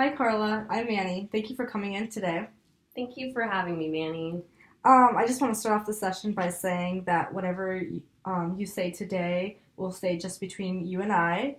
Hi, Carla. I'm Manny. Thank you for coming in today. Thank you for having me, Manny. I just want to start off the session by saying that whatever you say today will stay just between you and I.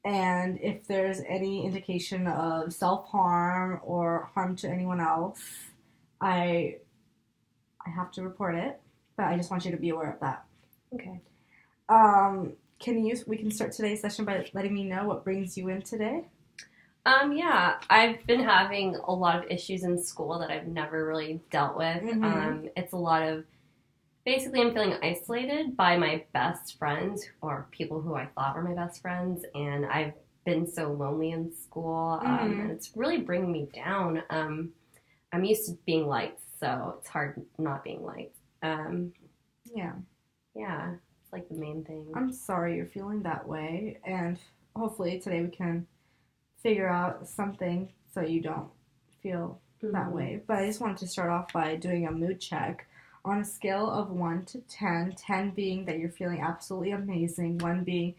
And if there's any indication of self harm or harm to anyone else, I I have to report it. But I just want you to be aware of that. Okay. We can start today's session by letting me know what brings you in today? Yeah, I've been having a lot of issues in school that I've never really dealt with. It's a lot of basically I'm feeling isolated by my best friends or people who I thought were my best friends, and I've been so lonely in school, and it's really bringing me down. I'm used to being liked, so it's hard not being liked. Um, Yeah. yeah, it's like the main thing. I'm sorry you're feeling that way, and hopefully today we can figure out something so you don't feel that way. But I just wanted to start off by doing a mood check. On a scale of 1 to 10, 10 being that you're feeling absolutely amazing, 1 being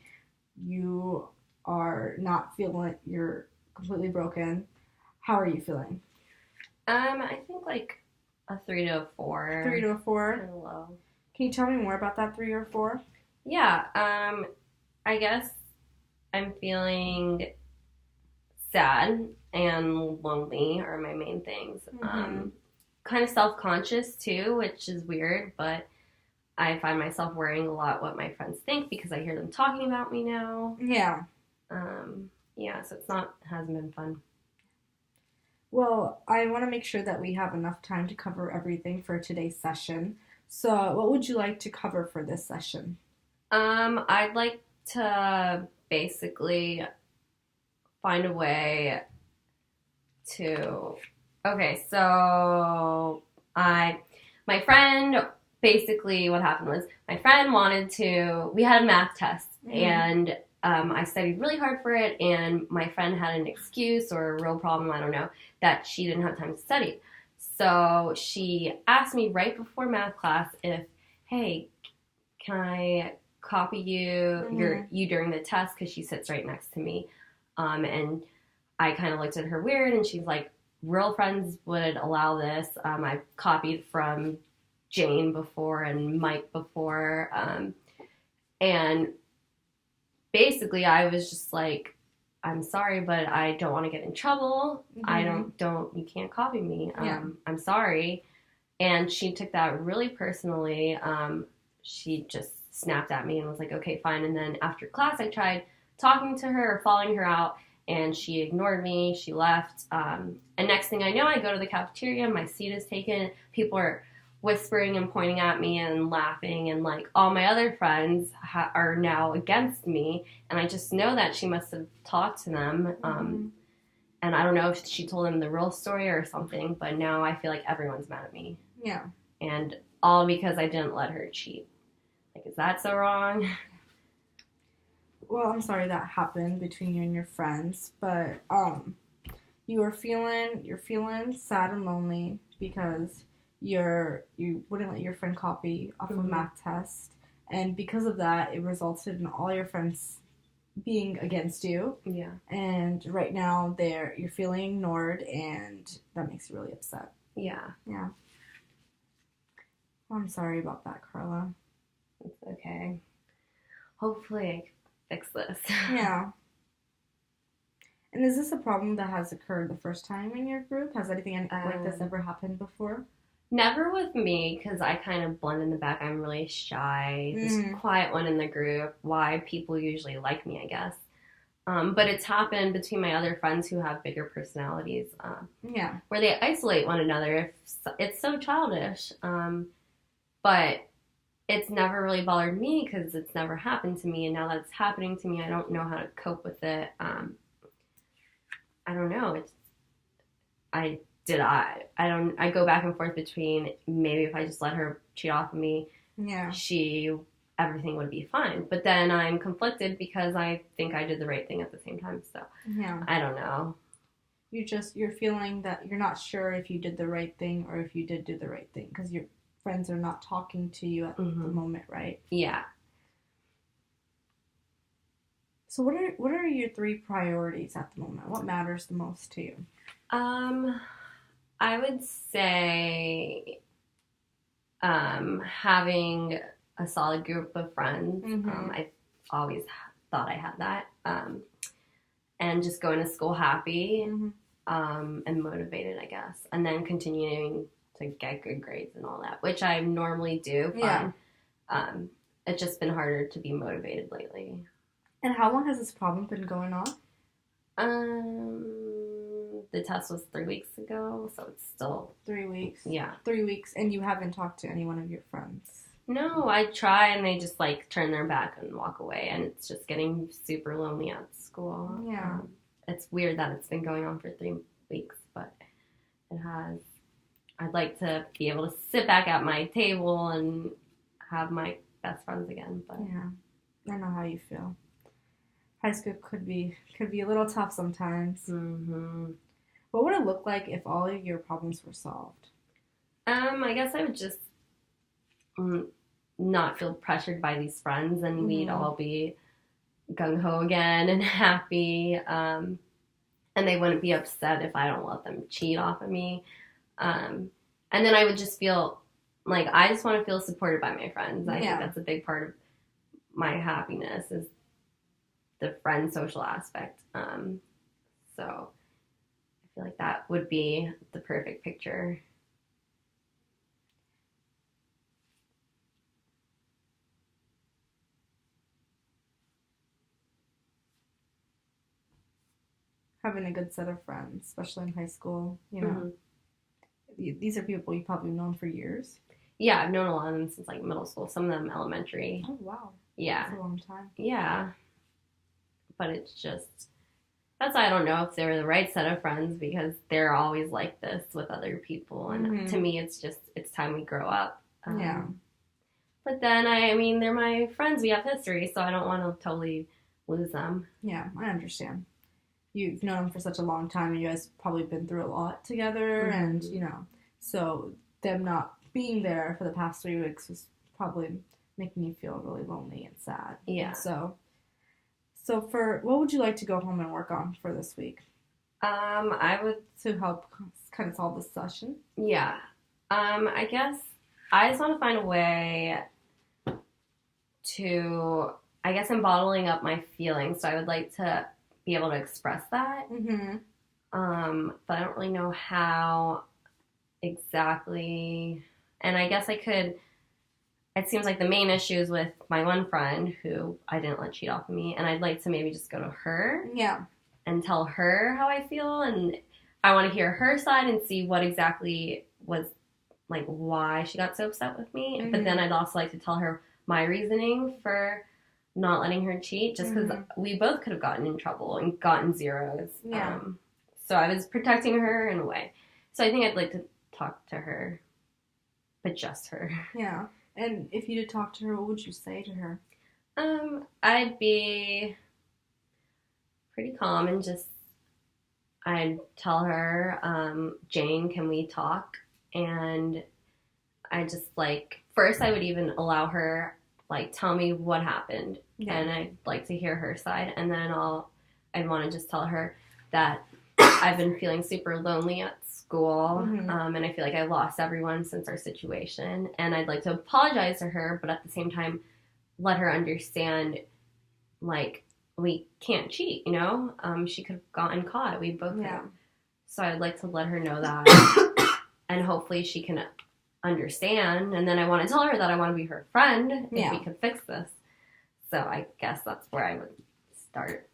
you are not feeling it, you're completely broken, how are you feeling? I think like a 3 to a 4. 3 to a 4? Kind of low. Can you tell me more about that 3 or 4? Yeah, I guess I'm feeling sad and lonely are my main things. Kind of self-conscious too, which is weird, but I find myself worrying a lot what my friends think because I hear them talking about me now. Yeah. Yeah, so hasn't been fun. Well, I want to make sure that we have enough time to cover everything for today's session. So, what would you like to cover for this session? I'd like to basically find a way to. Okay, so my friend, basically what happened was my friend we had a math test, and I studied really hard for it, and my friend had an excuse or a real problem, I don't know, that she didn't have time to study. So she asked me right before math class hey, can I copy you during the test, because she sits right next to me. And I kind of looked at her weird, and she's like, real friends would allow this. I've copied from Jane before and Mike before. And basically I was just like, I'm sorry, but I don't want to get in trouble. You can't copy me. I'm sorry. And she took that really personally. She just snapped at me and was like, okay, fine. And then after class, I tried talking to her or following her out, and she ignored me. She left. And next thing I know, I go to the cafeteria. My seat is taken. People are whispering and pointing at me and laughing, and like all my other friends are now against me. And I just know that she must have talked to them. And I don't know if she told them the real story or something, but now I feel like everyone's mad at me. Yeah. And all because I didn't let her cheat. Like, is that so wrong? Well, I'm sorry that happened between you and your friends, but you're feeling sad and lonely because you wouldn't let your friend copy off a math test, and because of that, it resulted in all your friends being against you. Yeah. And right now you're feeling ignored, and that makes you really upset. Yeah. Yeah. Well, I'm sorry about that, Carla. It's okay. Hopefully I can fix this. Yeah. And is this a problem that has occurred the first time in your group? Has anything like this ever happened before? Never with me, because I kind of blend in the back. I'm really shy, this quiet one in the group. Why people usually like me, I guess. But it's happened between my other friends who have bigger personalities. Yeah. Where they isolate one another. It's so childish. But it's never really bothered me because it's never happened to me. And now that it's happening to me, I don't know how to cope with it. I don't know. I go back and forth between maybe if I just let her cheat off of me, everything would be fine. But then I'm conflicted because I think I did the right thing at the same time. So I don't know. You're feeling that you're not sure if you did the right thing or if you did do the right thing because your friends are not talking to you at the moment, right? Yeah. So what are your 3 priorities at the moment? What matters the most to you? I would say having a solid group of friends. I always thought I had that. And just going to school happy and motivated, I guess. And then continuing to get good grades and all that, which I normally do. Yeah. It's just been harder to be motivated lately. And how long has this problem been going on? The test was 3 weeks ago, so it's still 3 weeks. Yeah. 3 weeks, and you haven't talked to any one of your friends. No, I try, and they just like turn their back and walk away, and it's just getting super lonely at school. Yeah. It's weird that it's been going on for 3 weeks, but it has. I'd like to be able to sit back at my table and have my best friends again, but yeah, I know how you feel. High school could be a little tough sometimes. What would it look like if all of your problems were solved? I guess I would just not feel pressured by these friends, and we'd all be gung-ho again and happy, and they wouldn't be upset if I don't let them cheat off of me. And then I would just feel like I just want to feel supported by my friends. I think that's a big part of my happiness is the friend social aspect. So I feel like that would be the perfect picture. Having a good set of friends, especially in high school, you know. These are people you've probably known for years. Yeah, I've known a lot of them since like middle school, some of them elementary. Oh, wow. Yeah. That's a long time. Yeah. But it's just, that's why I don't know if they were the right set of friends, because they're always like this with other people. And to me, it's just, it's time we grow up. Yeah. But then, I mean, they're my friends. We have history, so I don't want to totally lose them. Yeah, I understand. You've known them for such a long time, and you guys probably been through a lot together, and, you know, so them not being there for the past 3 weeks was probably making you feel really lonely and sad. Yeah. And so for, what would you like to go home and work on for this week? I would... To help kind of solve this session? Yeah. I guess I just want to find a way to... I guess I'm bottling up my feelings, so I would like to be able to express that. But I don't really know how exactly. And I guess I could... It seems like the main issue is with my one friend who I didn't let cheat off of me, and I'd like to maybe just go to her and tell her how I feel, and I want to hear her side and see what exactly was, like, why she got so upset with me. But then I'd also like to tell her my reasoning for not letting her cheat, just because we both could have gotten in trouble and gotten zeros. So I was protecting her in a way. So I think I'd like to talk to her, but just her. Yeah. And if you did talk to her, what would you say to her? I'd be pretty calm and just, I'd tell her, Jane, can we talk? And I just, like, first I would even allow her, like, tell me what happened. And I'd like to hear her side. And then I'd want to just tell her that I've been feeling super lonely at school, and I feel like I lost everyone since our situation, and I'd like to apologize to her, but at the same time let her understand, like, we can't cheat, you know? She could have gotten caught. We both could have. So I'd like to let her know that, and hopefully she can understand, and then I want to tell her that I want to be her friend if we could fix this. So I guess that's where I would start.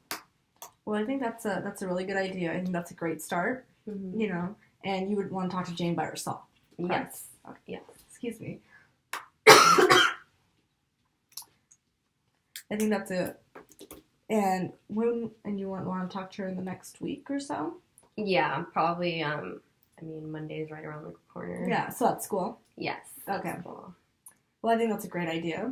Well, I think that's a really good idea. I think that's a great start, you know, and you would want to talk to Jane by herself. Yes. Okay. Yes. Excuse me. I think that's it. And you want to talk to her in the next week or so? Yeah, probably, I mean, Monday's right around the corner. Yeah, so at school? Yes. Okay. School. Well, I think that's a great idea.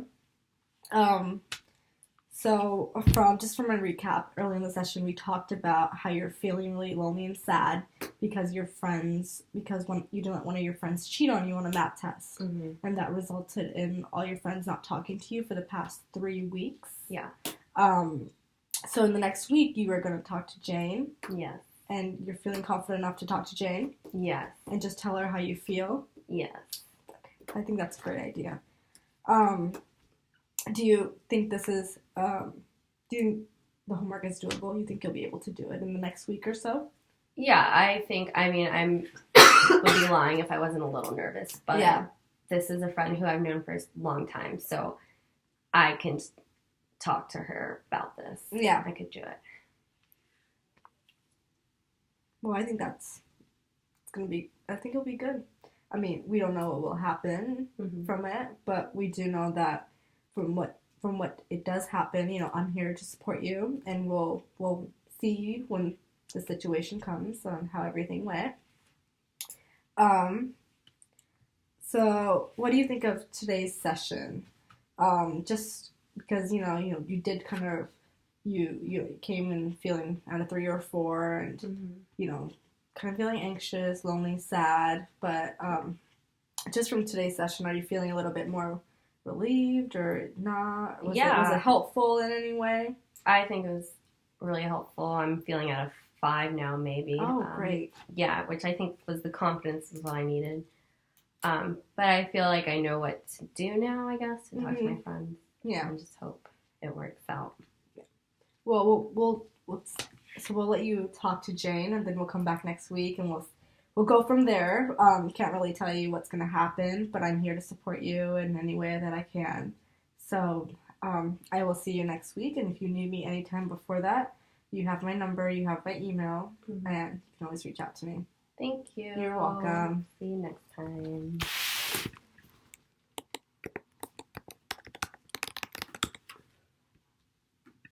So from a recap, early in the session, we talked about how you're feeling really lonely and sad because you didn't let one of your friends cheat on you on a math test. And that resulted in all your friends not talking to you for the past 3 weeks. Yeah. So in the next week, you are going to talk to Jane. Yes. And you're feeling confident enough to talk to Jane? Yes. And just tell her how you feel? Yes. I think that's a great idea. Do you think this is, do you think the homework is doable? You think you'll be able to do it in the next week or so? Yeah, I would be lying if I wasn't a little nervous, but yeah. This is a friend who I've known for a long time, so I can talk to her about this. Yeah. I could do it. Well, I think I think it'll be good. I mean, we don't know what will happen from it, but we do know that from what it does happen, you know, I'm here to support you, and we'll see when the situation comes on how everything went. So what do you think of today's session? Just because you did kind of you came in feeling out of 3 or 4, and kind of feeling anxious, lonely, sad, but just from today's session, are you feeling a little bit more relieved or not? Was it helpful in any way? I think it was really helpful. I'm feeling out of 5 now, maybe. Oh, great. Yeah, which I think was the confidence is what I needed. But I feel like I know what to do now, I guess, to talk to my friends. Yeah. And just hope it works out. Yeah. Well, we'll let you talk to Jane, and then we'll come back next week, and we'll go from there. Can't really tell you what's going to happen, but I'm here to support you in any way that I can. So I will see you next week, and if you need me anytime before that, you have my number, you have my email, and you can always reach out to me. Thank you. You're welcome. See you next time.